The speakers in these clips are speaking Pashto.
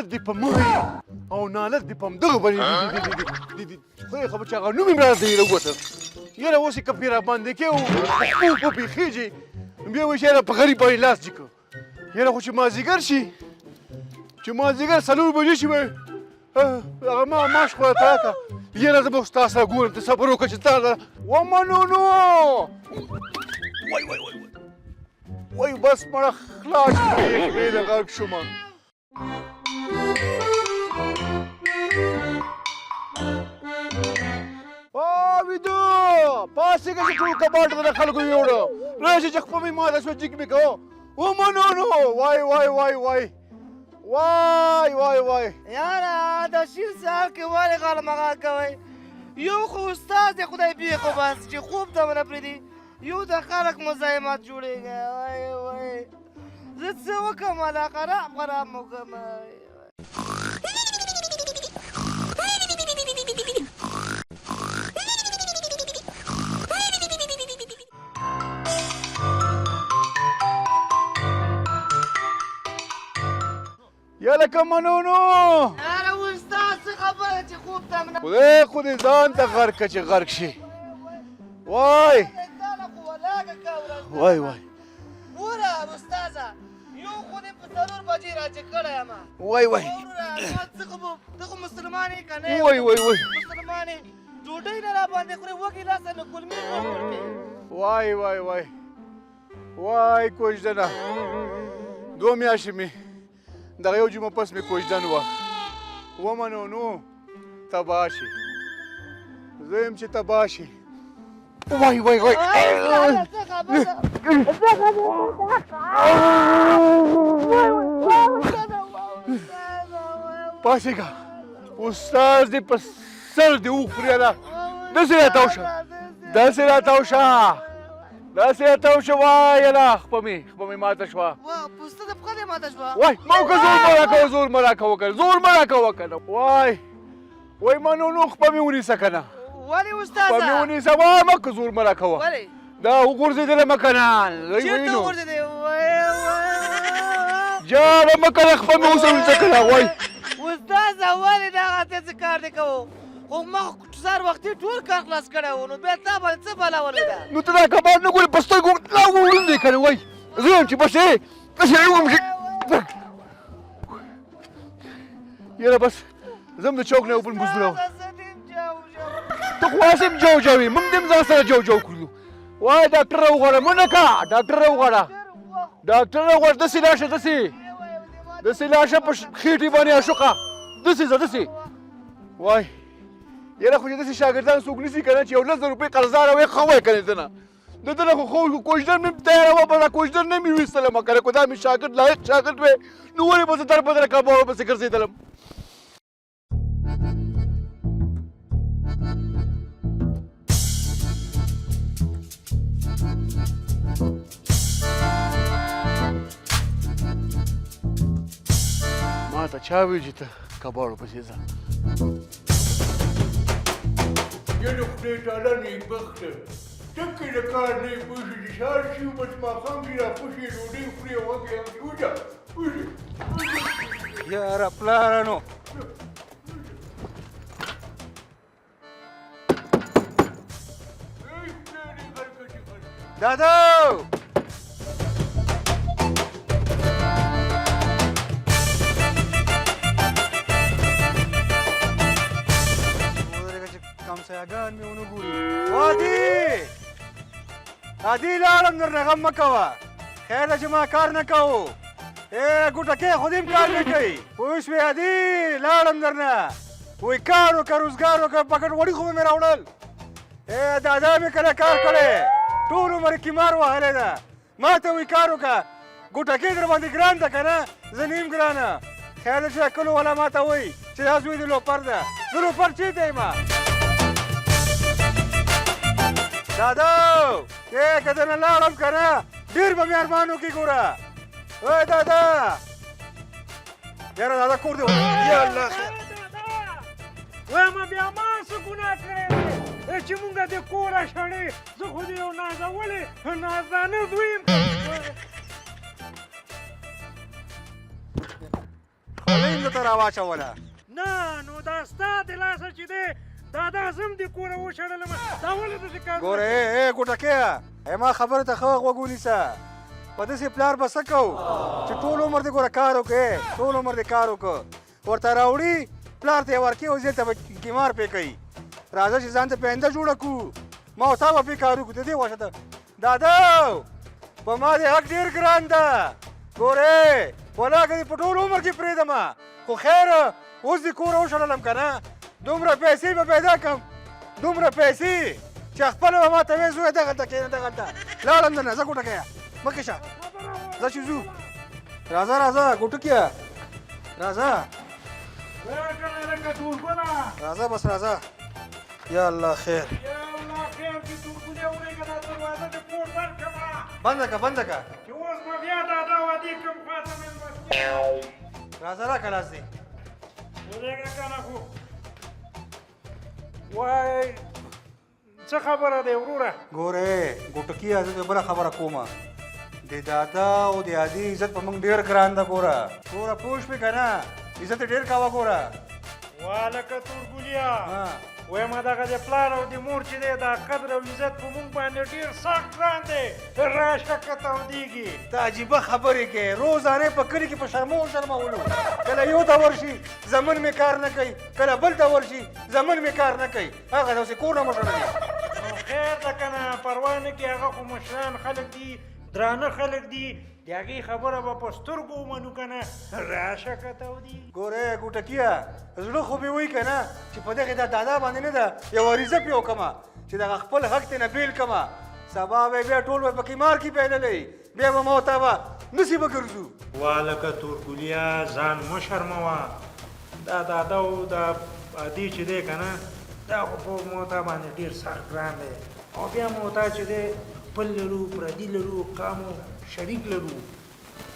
نالت دې په مای او نالت دې په همدغه باندې دي خدای خبر چې هغه نوم یې راته راووته یاره اوس یې کپې راباندې کې او په پېخېږي بیا وایي چې یاره په غریب باندې لاس دي کړه یاره خو چې مازدیګر شي چې مازدیګر 4 بجې شي وایي هغه ما معاش خو راته راکړه یاره زه به اوس تا سره ګورم ته صبر وکړه چې تا ومنونو وای وای وای وای بس مړه خلاص کړې د غرق شومه ویدو پاسېږه چې ټول کباټ د خلکو یوړو راشي چې خپه مې ماته شوه جګ مې کوه ومنونو وای وای وای وای وای وای وای یاره د شین سهار کې ولې غالمغال کوئ یو خو استاد دی خدای بېخو بس چې خوب ته ونه پرېږدي یو د خلک مزاحمت جوړېږي وای وای زه څه وکړم والا خراب مو کړم یا لکه منونو یاره استاد څه خبره چې خوب ته ونه خدای خو دې ځان ته غرق که چې غرق شي وای وای وای ګوره استاده یو خو دې په 4 بجې راجع کړی یم وای وای څه خو ته خو مسلمان یې که نه وای وای وای مسلمان یې ډوډۍ نه راباندې خورې وږې لاسه نه کلمې ورکړې وای وای وای وای کوژدنه 2 میاشتې مې دغه یو جمعه پس مې کوژدن وه ومنو نو تباه شي زه یم چې تباه شي وای وای وای پاسېږه استاد دې په سر دې وخوري ده داسې راتاو شه داسې راتاو شه داسې راتاو شه وای یله خپه مې ماته شوه پوسته د پښه دې ماته شوه وای ما وکړه زور مه راکوه که زور مه راکوه که نه وای وای منونو خپه مې ونیسه که نه ولې استاده خپه مې ونیسه وای مه که زور مه راکوه ولې دا وغورځېدله مه که نه چېرته وغورځېدې جاره مه که نه خپه مې اوس ونیسه که نه وای استاده ولې دغه ته څه کار دې کوو خو ما سهار وختي ټول کار خلاص کړی و نو بیا تا باندې څه بلا ولېده نو ته دا کباب نه ګورې په سترګو لا وړاندې که نه وای زه یم چې بس داسې وم چې یاره بس زه هم د چوک نه اوبه بوزدلوم ته خو هسې هم جو جو یې موږ دې هم ځان سره جو جو کړو وای ډاکټر راوغواړه منکه ډاکټر راوغواړه ډاکټر راوغواړه داسې لاړ شه داسې لاړ شه په خېټې باندې عاشقه داسې ځه داسې وای یاره خو چې داسې شاګردان څوک نیسي که نه چې یو 10,000 روپۍ قرضدار وی ښه وای که نه ده نه د ده نه خو کوژدن مې تیاره وه به دا کوژدن نه مې ویستلم که نه که دا مې شاګرد لایق شاګرد وی نو ولې به زه در بدره کباب ورپسې ګرځېدلم ما ته چا ویل چې ته کباب ورپسې ځه یعنې خدای تعالی نیکبخته ټکې د کار نه یې پوه شي چې سهار شي بس ماښام شي راپوشي ډوډۍ خوري او وږی وځه پوه شي یاره پلارانو دادو اداګان مې ونه ګوري. وادي عادي لاړم درنه غم مه کوه. خیر ده چې ما کار نه کوو. ګوټکۍ خو دې هم کار نه کوي. پوه شوې عادي لاړم درنه. وایي کار وکړه روزګار وکړه پکټ وړي خو به مې راوړل. دادا مې کله کار کړی ټول عمر کیمار وهلی ده. ما ته وایي کار وکړه. ګوټکۍ در باندې ګران ده که نه زه نیم ګرانه. خیر ده چې کلو والا ما ته وایي چې دا زوی د لوپر ده. زه لوپر چېرته یم؟ دادا که درنه لاړم که نه ډېر به مې ارمان وکړي ګوره. وای دادا یاره دادا کور دې یا الله خیر. وایم بیا ما څه ګناه کړی دی چې مونږ دې کوره شړې. زه خو دې یو نازولې نازدانه زوی یم. خولۍ مې درته راواچوله. نه نو دا ستا د لاسه چې دی دا زم دې کوره وشړلم. دا ولې داسې کار ګوره ګوټکیه ما خبرې ته ښه غوږ ونیسه. په داسې پلار به څه کوو چې ټول عمر دې ګوره کار وکړې ټول عمر دې کار وکړه ورته راوړي پلار ته یې ورکړي او زه ته به کیمار پې کوي. راځه چې ځان ته پینده جوړه کړو ما او تا به پې کار وکړو. د دې واشه ته دادا په ما دې حق ډېر ګران ده. ګورې ولا که دې په ټول عمر کې پرېږدم خو خیر اوس دې کوره وشړلم که نه دومره پیسې به پیدا کړم دومره پیسې چې خپله به ما ته وایې زویه دغلته کښېنه دغلته. لاړم درنه ځه ګوټکیه مخکې شه ځه چې ځو. راځه راځه ګوټکیه راځه راځه بس راځه. یا الله خیر بنده که بنده که راځه را کلاس دی. وای څه خبره دی وروره؟ ګورې ګوټکیه زه بله خبره کومه د دادا او د عادي عزت په موږ ډېر ګران ده. ګوره پوه شوې که نه عزت یې ډېر کوه. ګوره والکه تورګلیا وایم دغه د پلار او د مور چې دی دا قدر او عزت په موږ باندې ډېر سخت ګران دی. راشه که تودېږي. ته عجیبه خبرې کوې روزانه په کلي کې په شرمو شرمولو. کله یو ته ورشي زمن مې کار نه کوي کله بل ته ورشي زمن مې کار نه کوي. هغه داسې کور نه مشړوي. خیر ده که نه پروا نه کړي هغه خو مشران خلک دي درانه خلک دي د هغې خبره به په سترګو ومنو که نه. راشه که تودېږي. ګورې ګوټکیه زړه خو مې وایي که نه چې په دغې دا دادا باندې نه ده یوه عریضه پې وکړمه چې دغه خپل حق ترې نه بېل کړمه. سبا به بیا ټول به په کیمار کې پیدلی بیا به ما ورته به نسي به ګرځو. والکه تورګلیا ځان مه شرموه. دا دادا او دا عادي چې دی که نه دا خو په موتا باندې ډېر سخت ګران دی او بیا موتا چې دی خپل لرو پردي لرو قام او شریک لرو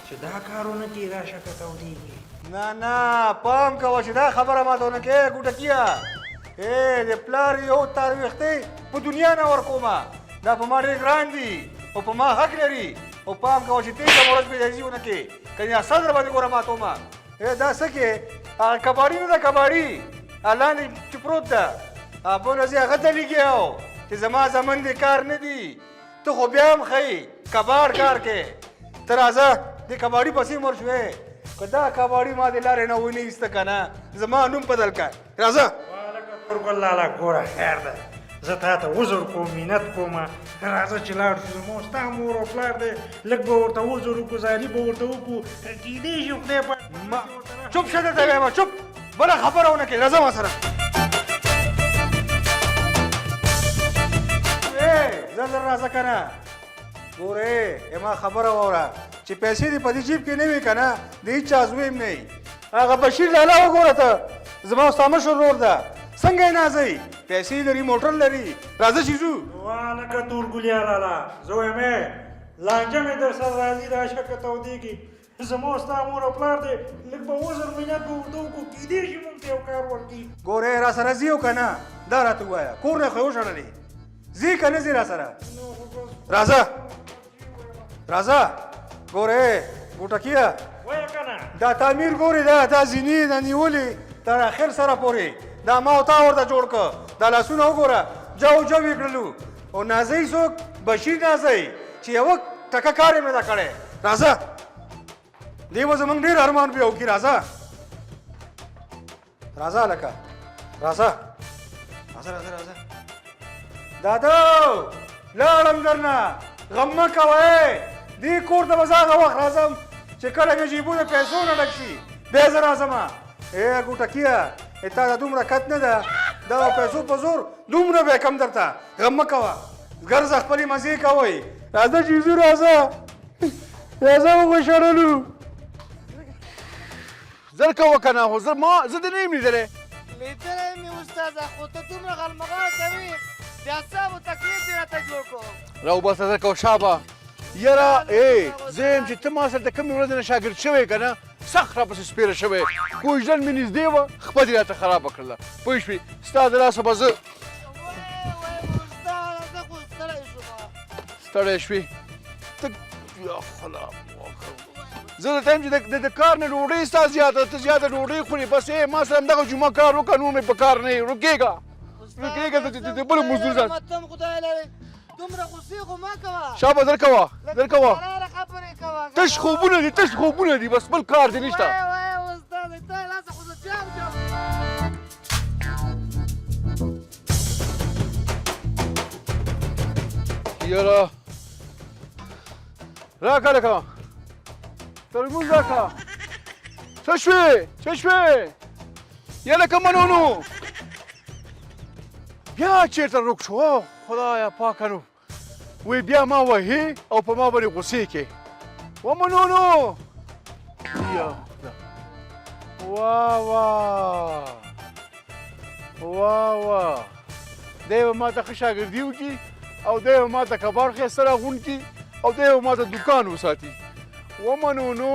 چې دا کارونه کې راشه که تودېږي. نه نه پام کوه چې دا خبره ماته ونه کوې ګوټکیه. د پلار یو تار ویښتې په دنیا نه ورکومه دا په ما ډېر ګران دي او په ما حق لري. او پام کوه چې تېږه ورځ بې دهزي ونه کړې که صدر باندې ګوره ماتومه. دا څه کې هغه کباړي نه ده کباړي لاندې چې پروت ده بله زه هغه ته لګیا و چې زما زمن دې کار نه دي. ته خو بیا هم ښایي کباړ کار کې ته راځه د کباړي پسې مر شوې که دا کباړي ما د لارې نه ونه ایسته که نه زما نوم بدل کړه. راځه تورګل لالا ګوره خیر ده زه تا ته عذر کوم منت کومه. راځه چې لاړ شو زما ستا مور او پلار دی لږ به ورته عذر وکړو زاري به ورته وکړو کیدای شي خدای پاک. چوپ شه درته وایم چوپ بله خبره ونه کړې. راځه ما سره زر زر راځه که نه. ګورې ما خبره واوره چې پیسې دې په دې جیب کې نه وي که نه د هېچا زوی هم نه وي. هغه بشیر لالا وګوره ته زما ستا مشر ورور ده څنګه یې نازوي پیسې لري موټر لري. راځه چې ځو. والکه تورګلیا لالا زه وایم لانجه مې در سره راځي راشه که تودېږي. زما ستا مور او پلار دی لږ به عذر منت به ورته وکړو کیدای شي مونږ ته یو کار ورکړي. ګورې را سره ځي او که نه دا راته ووایه کور نه خو یې وشړلې ځي که نه ځي را سره. راځه راځه ګورې ګوټکیه وایه که نه دا تعمیر ګورې دا زینې دا نیولې تر اخر سره پورې دا ما او تا ورته جوړ کړه. دا لاسونه وګوره جو جو یې کړلو او نازوي څوک بشیر نازوي چې یوه ټکه کار یې نه ده کړی. راځه دې به زموږ ډېر ارمان بیا وکړي. راځه راځه هلکه راځه راځه راځه راځه دادو لاړم درنه غم مه کوئ دې کور ته به زه هغه وخت راځم چې کله مې جیبونه پیسو نه ډک شي بیا زه راځمه ای ګوټکیه تا دا دومره کت نه ده دا پیسو په زور دومره به کم درته غم مه کوه ګرځه خپلې مزې کوئ راځه چې زه راځه وغوښړلو زر کوه که نه خو زه دې نه یم لیدلی لیدلی مې استاده خو ته دومره غلمغاله کوې د اعصابو تکلیف دې راته جوړ کړو راوباسه زر کوه شابه یاره زه یم چې ته ما سره د کومې ورځې نه شاګرد شوی که نه سخت راپسې سپېره شوی کوژدن مې نږدې وه خپه دې راته خرابه کړله پوه شوې ستا د لاسه به زه ستړی شوې ته یا خلا زه درته یم چې د کار نه ډوډۍ ستا زیاته ته زیاته ډوډۍ خورې بس ما سره همدغه جمعه کار وکړه نور مې په کار نه یې رکېږه د بل مزدور ځان متم خدای لري دومره غصې خو مه کوه شابه زر کوه قراره خبرې کوه تش خوبونه دي بس بل کار دې نشته وای استاد ته لاسه خو زه جام یاره راکه لکه ترموز راکه څه شوې یا لکه منونو بیا چېرته روک شو خدایا پاکه نو وی بیا ما وهې او په ما باندې غوسې کې ومنونو یا واه دی به ما ته ښه شاګردي وکړي او دی به ما ته کبار ښایسته راغونډ کړي او دی به ما ته دوکان وساتي ومنونو